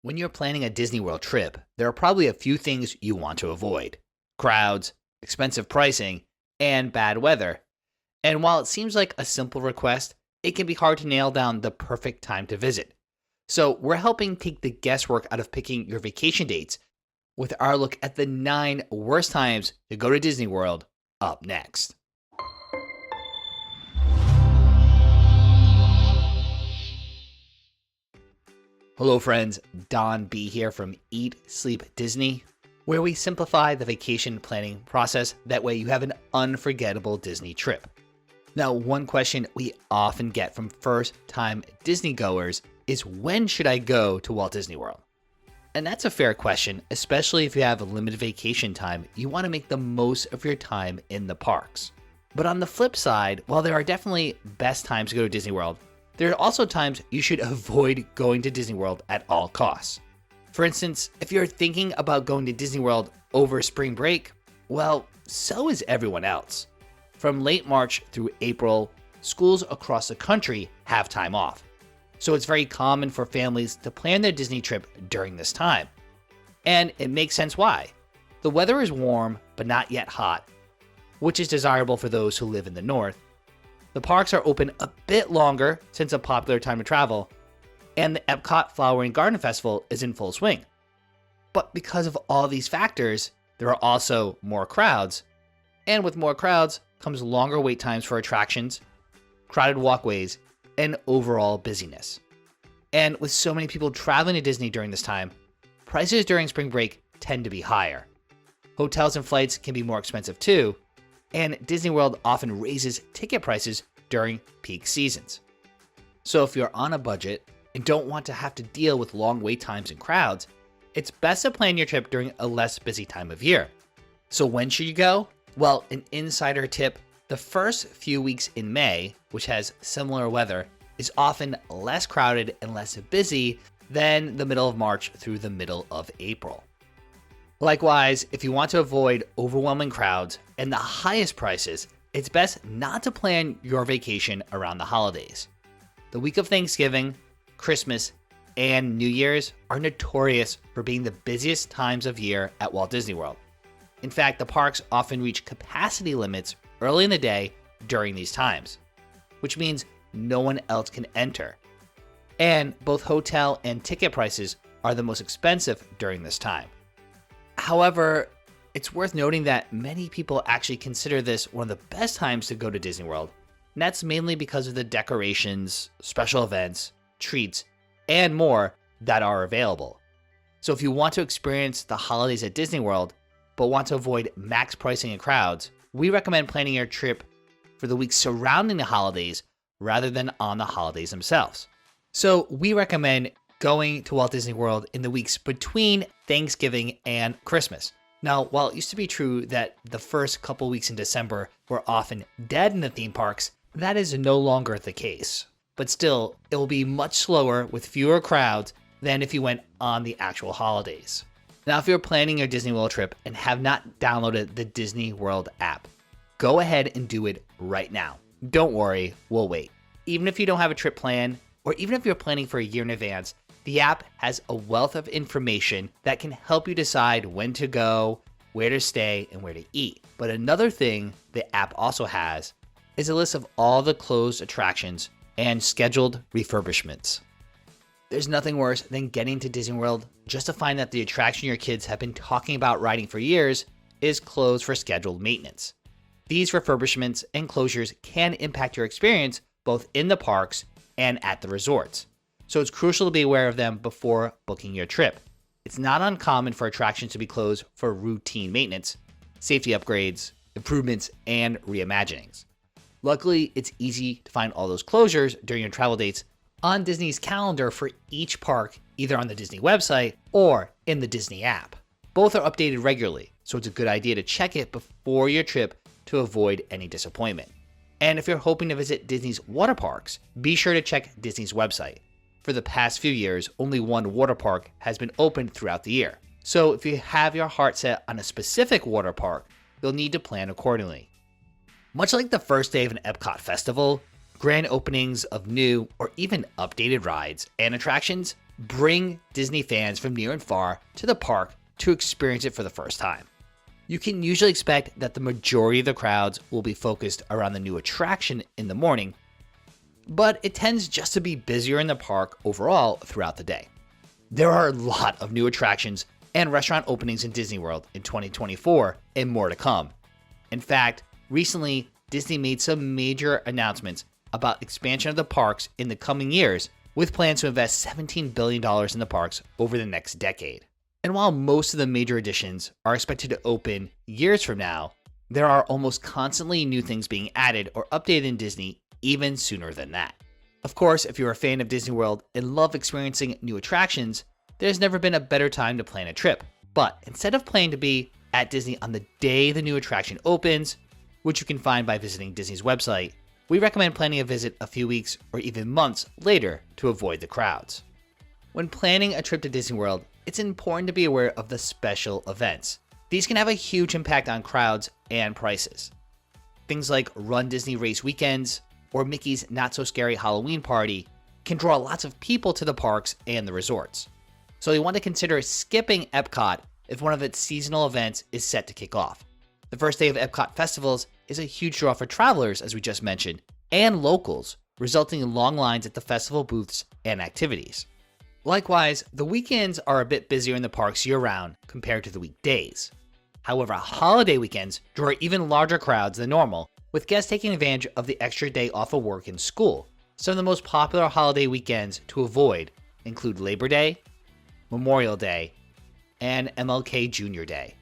When you're planning a Disney World trip, there are probably a few things you want to avoid: crowds, expensive pricing, and bad weather. And while it seems like a simple request, it can be hard to nail down the perfect time to visit. So, we're helping take the guesswork out of picking your vacation dates with our look at the 9 worst times to go to Disney World up next. Hello, friends. Don B here from Eat, Sleep, Disney, where we simplify the vacation planning process. That way you have an unforgettable Disney trip. Now, one question we often get from first-time Disney goers is, when should I go to Walt Disney World? And that's a fair question, especially if you have a limited vacation time. You want to make the most of your time in the parks. But on the flip side, while there are definitely best times to go to Disney World, there are also times you should avoid going to Disney World at all costs. For instance, if you're thinking about going to Disney World over spring break, well, so is everyone else. From late March through April, schools across the country have time off. So it's very common for families to plan their Disney trip during this time. And it makes sense why. The weather is warm, but not yet hot, which is desirable for those who live in the north. The parks are open a bit longer since a popular time to travel, and the Epcot Flower and Garden Festival is in full swing. But because of all these factors, there are also more crowds, and with more crowds comes longer wait times for attractions, crowded walkways, and overall busyness. And with so many people traveling to Disney during this time, prices during spring break tend to be higher. Hotels and flights can be more expensive too, and Disney World often raises ticket prices during peak seasons. So if you're on a budget and don't want to have to deal with long wait times and crowds, it's best to plan your trip during a less busy time of year. So when should you go? Well, an insider tip: the first few weeks in May, which has similar weather, is often less crowded and less busy than the middle of March through the middle of April. Likewise, if you want to avoid overwhelming crowds and the highest prices, it's best not to plan your vacation around the holidays. The week of Thanksgiving, Christmas, and New Year's are notorious for being the busiest times of year at Walt Disney World. In fact, the parks often reach capacity limits early in the day during these times, which means no one else can enter. And both hotel and ticket prices are the most expensive during this time. However, it's worth noting that many people actually consider this one of the best times to go to Disney World, and that's mainly because of the decorations, special events, treats, and more that are available. So if you want to experience the holidays at Disney World, but want to avoid max pricing and crowds, we recommend planning your trip for the weeks surrounding the holidays rather than on the holidays themselves. So we recommend going to Walt Disney World in the weeks between Thanksgiving and Christmas. Now, while it used to be true that the first couple weeks in December were often dead in the theme parks, that is no longer the case. But still, it will be much slower with fewer crowds than if you went on the actual holidays. Now, if you're planning your Disney World trip and have not downloaded the Disney World app, go ahead and do it right now. Don't worry, we'll wait. Even if you don't have a trip plan, or even if you're planning for a year in advance, the app has a wealth of information that can help you decide when to go, where to stay, and where to eat. But another thing the app also has is a list of all the closed attractions and scheduled refurbishments. There's nothing worse than getting to Disney World just to find that the attraction your kids have been talking about riding for years is closed for scheduled maintenance. These refurbishments and closures can impact your experience both in the parks and at the resorts. So it's crucial to be aware of them before booking your trip. It's not uncommon for attractions to be closed for routine maintenance, safety upgrades, improvements, and reimaginings. Luckily, it's easy to find all those closures during your travel dates on Disney's calendar for each park, either on the Disney website or in the Disney app. Both are updated regularly, so it's a good idea to check it before your trip to avoid any disappointment. And if you're hoping to visit Disney's water parks, be sure to check Disney's website. For the past few years, only one water park has been open throughout the year. So if you have your heart set on a specific water park, you'll need to plan accordingly. Much like the first day of an Epcot festival, grand openings of new or even updated rides and attractions bring Disney fans from near and far to the park to experience it for the first time. You can usually expect that the majority of the crowds will be focused around the new attraction in the morning, but it tends just to be busier in the park overall throughout the day. There are a lot of new attractions and restaurant openings in Disney World in 2024 and more to come. In fact, recently Disney made some major announcements about expansion of the parks in the coming years, with plans to invest $17 billion in the parks over the next decade. And while most of the major additions are expected to open years from now, there are almost constantly new things being added or updated in Disney even sooner than that. Of course, if you're a fan of Disney World and love experiencing new attractions, there's never been a better time to plan a trip. But instead of planning to be at Disney on the day the new attraction opens, which you can find by visiting Disney's website, we recommend planning a visit a few weeks or even months later to avoid the crowds. When planning a trip to Disney World, it's important to be aware of the special events. These can have a huge impact on crowds and prices. Things like Run Disney Race weekends or Mickey's Not So Scary Halloween Party can draw lots of people to the parks and the resorts. So you want to consider skipping Epcot if one of its seasonal events is set to kick off. The first day of Epcot festivals is a huge draw for travelers, as we just mentioned, and locals, resulting in long lines at the festival booths and activities. Likewise, the weekends are a bit busier in the parks year-round compared to the weekdays. However, holiday weekends draw even larger crowds than normal, with guests taking advantage of the extra day off of work and school. Some of the most popular holiday weekends to avoid include Labor Day, Memorial Day, and MLK Jr. Day.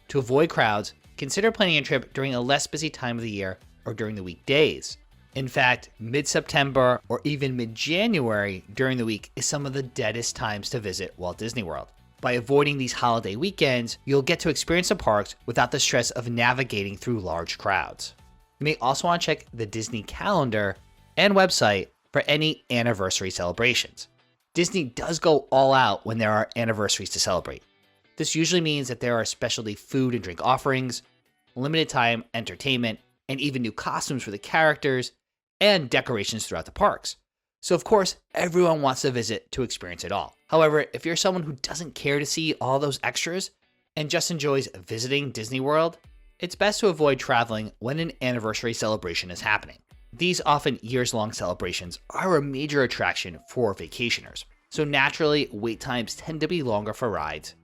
To avoid crowds, consider planning a trip during a less busy time of the year or during the weekdays. In fact, mid-September or even mid-January during the week is some of the deadest times to visit Walt Disney World. By avoiding these holiday weekends, you'll get to experience the parks without the stress of navigating through large crowds. You may also want to check the Disney calendar and website for any anniversary celebrations. Disney does go all out when there are anniversaries to celebrate. This usually means that there are specialty food and drink offerings, limited time entertainment, and even new costumes for the characters and decorations throughout the parks. So of course, everyone wants to visit to experience it all. However, if you're someone who doesn't care to see all those extras and just enjoys visiting Disney World, it's best to avoid traveling when an anniversary celebration is happening. These often years-long celebrations are a major attraction for vacationers. So naturally, wait times tend to be longer for rides,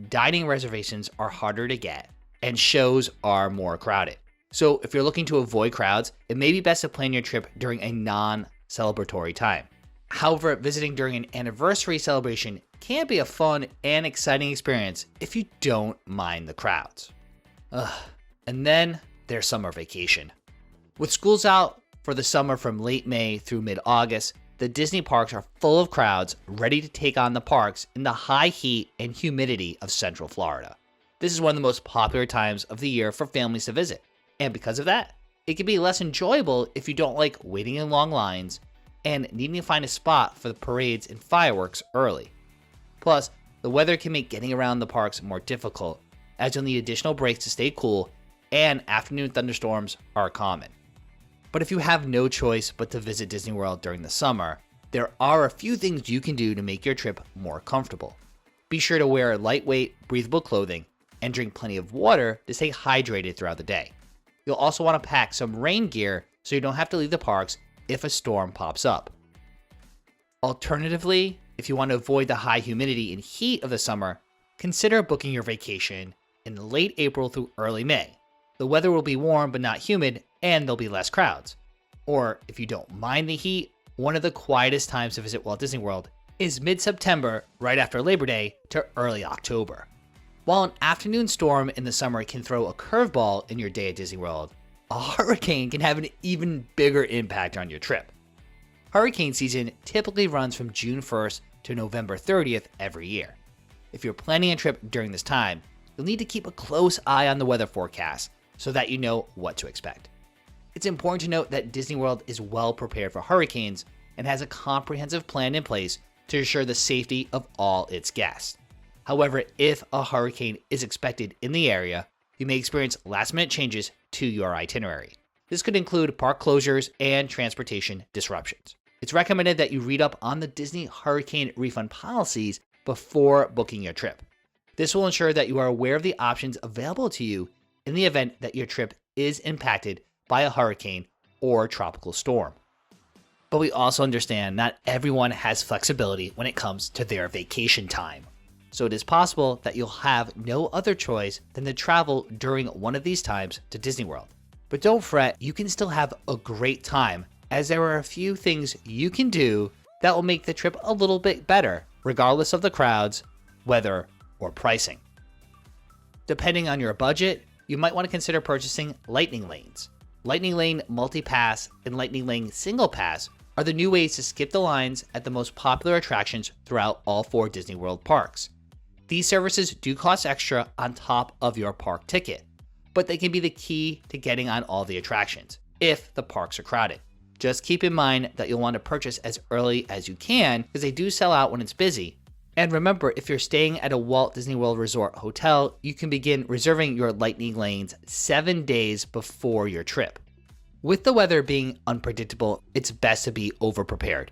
dining reservations are harder to get, and shows are more crowded. So if you're looking to avoid crowds, it may be best to plan your trip during a non-celebratory time. However, visiting during an anniversary celebration can be a fun and exciting experience if you don't mind the crowds. And then there's summer vacation. With schools out for the summer from late May through mid-August, the Disney parks are full of crowds ready to take on the parks in the high heat and humidity of Central Florida. This is one of the most popular times of the year for families to visit. And because of that, it can be less enjoyable if you don't like waiting in long lines and needing to find a spot for the parades and fireworks early. Plus, the weather can make getting around the parks more difficult, as you'll need additional breaks to stay cool, and afternoon thunderstorms are common. But if you have no choice but to visit Disney World during the summer, there are a few things you can do to make your trip more comfortable. Be sure to wear lightweight, breathable clothing and drink plenty of water to stay hydrated throughout the day. You'll also want to pack some rain gear so you don't have to leave the parks if a storm pops up. Alternatively, if you want to avoid the high humidity and heat of the summer, consider booking your vacation in late April through early May. The weather will be warm but not humid, and there'll be less crowds. Or if you don't mind the heat, one of the quietest times to visit Walt Disney World is mid-September, right after Labor Day, to early October. While an afternoon storm in the summer can throw a curveball in your day at Disney World, a hurricane can have an even bigger impact on your trip. Hurricane season typically runs from June 1st to November 30th every year. If you're planning a trip during this time, you'll need to keep a close eye on the weather forecast so that you know what to expect. It's important to note that Disney World is well prepared for hurricanes and has a comprehensive plan in place to ensure the safety of all its guests. However, if a hurricane is expected in the area, you may experience last-minute changes to your itinerary. This could include park closures and transportation disruptions. It's recommended that you read up on the Disney hurricane refund policies before booking your trip. This will ensure that you are aware of the options available to you in the event that your trip is impacted by a hurricane or tropical storm. But we also understand not everyone has flexibility when it comes to their vacation time. So it is possible that you'll have no other choice than to travel during one of these times to Disney World. But don't fret, you can still have a great time, as there are a few things you can do that will make the trip a little bit better, regardless of the crowds, weather, or pricing. Depending on your budget, you might want to consider purchasing Lightning Lanes. Lightning Lane Multi-Pass and Lightning Lane Single Pass are the new ways to skip the lines at the most popular attractions throughout all 4 Disney World parks. These services do cost extra on top of your park ticket, but they can be the key to getting on all the attractions, if the parks are crowded. Just keep in mind that you'll want to purchase as early as you can because they do sell out when it's busy. And remember, if you're staying at a Walt Disney World Resort hotel, you can begin reserving your Lightning Lanes 7 days before your trip. With the weather being unpredictable, it's best to be over-prepared.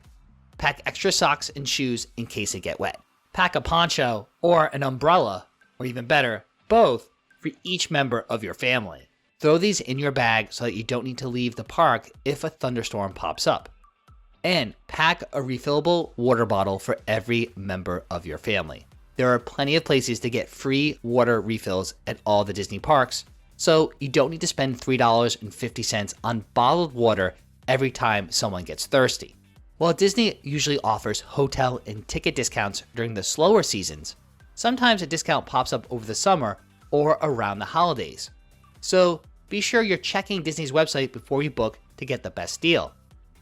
Pack extra socks and shoes in case they get wet. Pack a poncho or an umbrella, or even better, both, for each member of your family. Throw these in your bag so that you don't need to leave the park if a thunderstorm pops up. And pack a refillable water bottle for every member of your family. There are plenty of places to get free water refills at all the Disney parks, so you don't need to spend $3.50 on bottled water every time someone gets thirsty. While Disney usually offers hotel and ticket discounts during the slower seasons, sometimes a discount pops up over the summer or around the holidays. So be sure you're checking Disney's website before you book to get the best deal.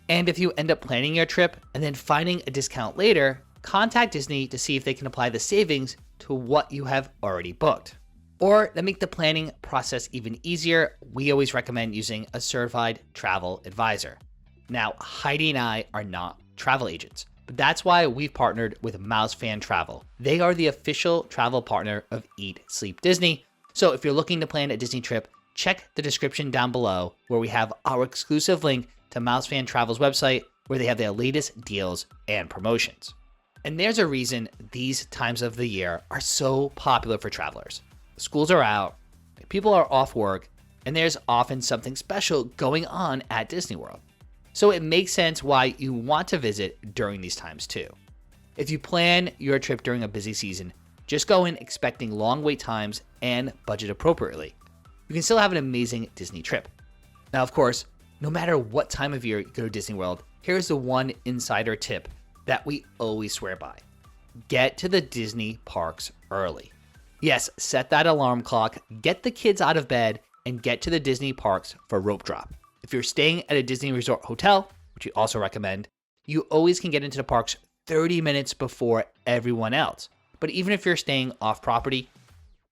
And if you end up planning your trip and then finding a discount later, contact Disney to see if they can apply the savings to what you have already booked. Or to make the planning process even easier, we always recommend using a certified travel advisor. Now, Heidi and I are not travel agents, but that's why we've partnered with Mouse Fan Travel. They are the official travel partner of Eat, Sleep, Disney. So if you're looking to plan a Disney trip, check the description down below where we have our exclusive link to Mouse Fan Travel's website where they have their latest deals and promotions. And there's a reason these times of the year are so popular for travelers. Schools are out, people are off work, and there's often something special going on at Disney World. So it makes sense why you want to visit during these times too. If you plan your trip during a busy season, just go in expecting long wait times and budget appropriately. You can still have an amazing Disney trip. Now, of course, no matter what time of year you go to Disney World, here's the one insider tip that we always swear by. Get to the Disney parks early. Yes, set that alarm clock, get the kids out of bed, and get to the Disney parks for rope drop. If you're staying at a Disney Resort hotel, which we also recommend, you always can get into the parks 30 minutes before everyone else. But even if you're staying off property,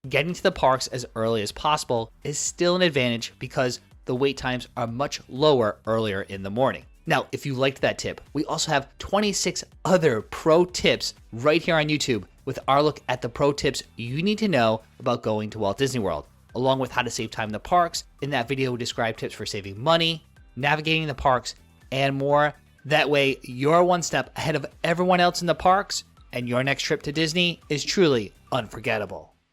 getting to the parks as early as possible is still an advantage because the wait times are much lower earlier in the morning. Now, if you liked that tip, we also have 26 other pro tips right here on YouTube with our look at the pro tips you need to know about going to Walt Disney World, along with how to save time in the parks. In that video, we describe tips for saving money, navigating the parks, and more. That way, you're one step ahead of everyone else in the parks, and your next trip to Disney is truly unforgettable.